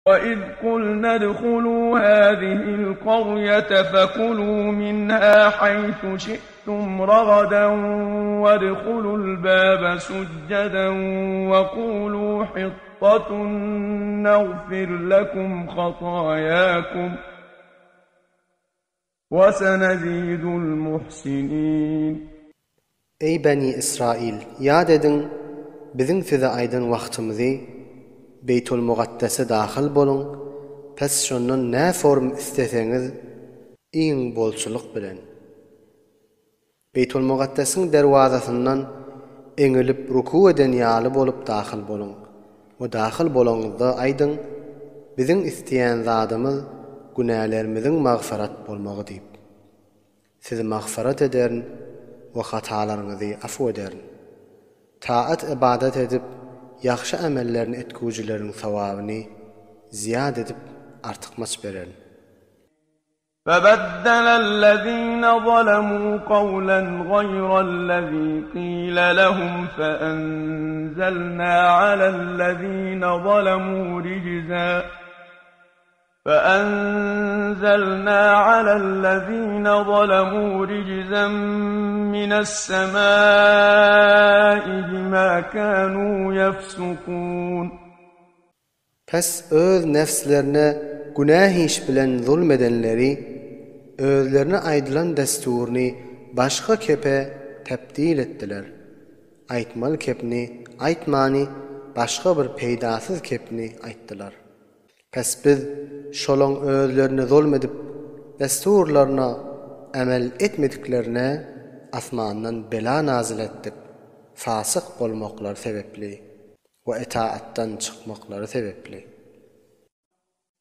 وَإِذْ قُلْنَا ادْخُلُوا هَٰذِهِ الْقَرْيَةَ فَكُلُوا مِنْهَا حَيْثُ شِئْتُمْ رَغَدًا وَادْخُلُوا الْبَابَ سُجَّدًا وَقُولُوا حِطَّةٌ نَّغْفِرْ لَكُمْ خَطَايَاكُمْ وَسَنَزِيدُ الْمُحْسِنِينَ. Ey Beni İsrail, yad edin, bizim size aydın vaxtımızı Beytul Muqaddes'e daxil bolun, pes şondan ne form isteseniz, iň bolçuluk bilen. Beytul Muqaddes'in derwazasından eňilip ruku eden ýaly bolup daxil bolun. O daxil bolanyňyzda aydın, bizim isteýän zadymyz günälerimizin magfirat bolmagy diýip. Sizi magfirat ederin we hatalaryňyzy afw ederin. Taat ibadat edip, yaxşı amellerini etgüjilerin sawabyny ziyad edip artykmas bererin. فَبَدَّلَ الَّذِينَ ظَلَمُوا قَوْلًا غَيْرَ الَّذِي قِيلَ لَهُمْ فَأَنزَلْنَا عَلَى الَّذِينَ ظَلَمُوا رِجْزًا مِّنَ السَّمَاءِ بِمَا كَانُوا يَفْسُقُونَ. Pes öz nefslerine günah iş bilen zulmedenleri, özlerine aydylan desturny başga kepe tebdil etdiler. Aýtmaly kepni aýtmany, başga bir peýdasız kepni aýtdylar. Pes biz şolaň özlerini zulmedip desturlaryna amel etmediklerine asmandan bela nazil etdik. Fasyk bolmaklar sebepli we itaatdan çykmaklary sebepli.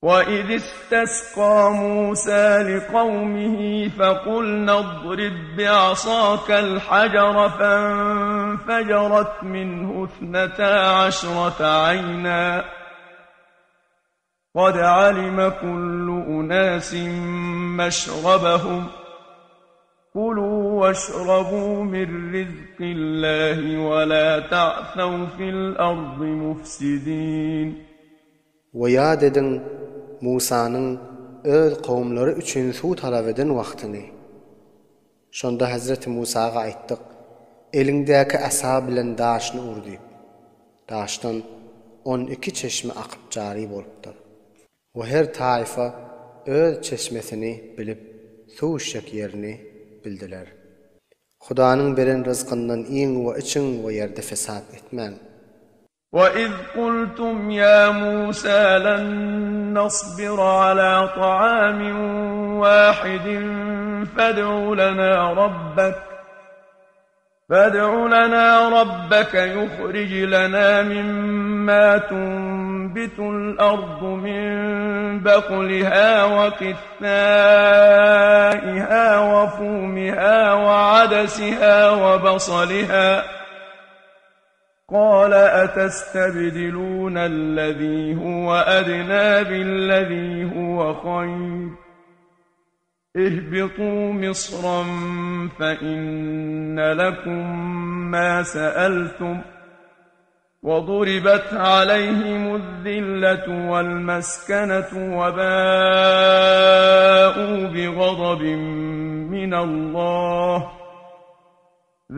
وَإِذِ اسْتَسْقَىٰ مُوسَىٰ لِقَوْمِهِ فَقُلْنَا اضْرِب بِّعَصَاكَ الْحَجَرَ فَانفَجَرَتْ مِنْهُ 12 عَيْنًا قَدْ عَلِمَ كُلُّ أُنَاسٍ مَّشْرَبَهُمْ كُلُوا وَاشْرَبُوا مِن رِّزْقِ اللَّهِ وَلَا تَعْثَوْا فِي الْأَرْضِ مُفْسِدِينَ. وَيَا dedin Musa'nın öz kavmleri üçün su talap eden wagtyny. Şonda Hazreti Musa'ga aýtdyk, elingdäki asa bilen daşny ur diýip. Daşdan 12 çeşme akyp jary bolupdyr. O her taifa öz çeşmesini bilip su şek yerini bildiler. Hudaňyň beren rızkyndan iň we için we yerde fesat etmäň. وَإِذْ قُلْتُمْ يَا مُوسَىٰ لَن نَّصْبِرَ عَلَىٰ طَعَامٍ وَاحِدٍ فَادْعُ لَنَا رَبَّكَ يُخْرِجْ لَنَا مِمَّا تُنبِتُ الْأَرْضُ مِن بَقْلِهَا وَقِثَّائِهَا وَفُومِهَا وَعَدَسِهَا وَبَصَلِهَا قَالَ أَتَسْتَبْدِلُونَ الَّذِي هُوَ أَدْنَىٰ بِالَّذِي هُوَ خَيْرٌ اهْبِطُوا مِصْرًا فَإِنَّ لَكُم مَّا سَأَلْتُمْ وَضُرِبَتْ عَلَيْهِمُ الذِّلَّةُ وَالْمَسْكَنَةُ وَبَاءُوا بِغَضَبٍ مِّنَ اللَّهِ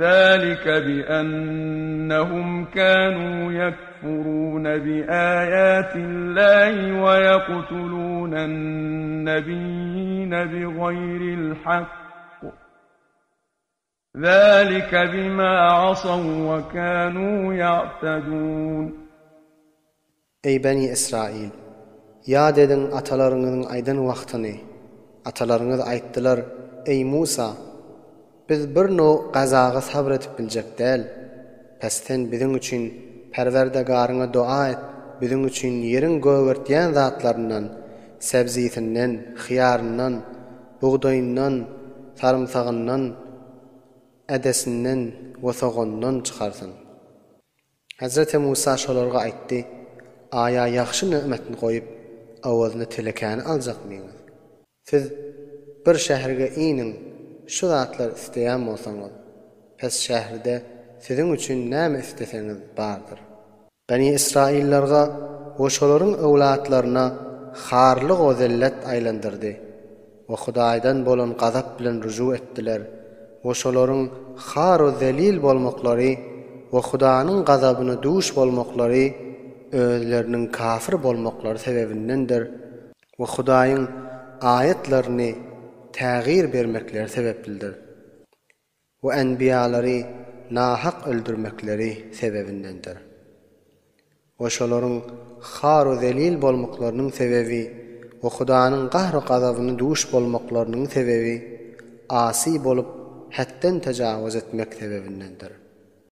ذَلِكَ بِأَنَّهُمْ كَانُوا يَكْفُرُونَ بِآيَاتِ اللَّهِ وَيَقْتُلُونَ النَّبِيِّينَ بِغَيْرِ الْحَقِّ ذَلِكَ بِمَا عَصَوْا وَكَانُوا يَعْتَدُونَ. Ey Beni İsrail, yad edin atalarınızın aydın wagtyny. Atalarınız aýtdylar, ey Musa, biz bir no gazaga sabr etip biljek däl. Pesden bizim üçin Perwerdegaryňa dua et. Bizim üçin ýerin göwertýän zatlaryndan, sebzisinden, hiyaryndan, buğdaýyndan, sarımsagyndan, edesinden we soğandan çykarsyn. Hazreti Musa şolarga aýtdy, aya ýaxşy nimetini goýup, awazyny telekäni aljakmyňyz. Siz bir şäherge inin, şu zatlar isteýän bolsaňyz, pes şäherde sizin üçin näme isteseňiz bardyr. Beni İsraillarga oşolaryň owlatlaryna harlyk we zellet aýlandyrdy. We Hudaýdan bolan gazap bilen ruju etdiler. Oşolaryň har we zelil bolmaklary we Hudaýynyň gazabyna duş bolmaklary özleriniň kafir bolmaklary sebebindendir. We Hudaýyň ayetlerini tägir bermekleri sebeplidir. We enbiýalary nahaq öldürmekleri sebebindendir. Oşolaryň har we zelil bolmaklarynyň sebebi we Hudaýynyň gahr we gazabyna duş bolmaklarynyň sebebi asi bolup hätten tajawuz etmek sebebindendir.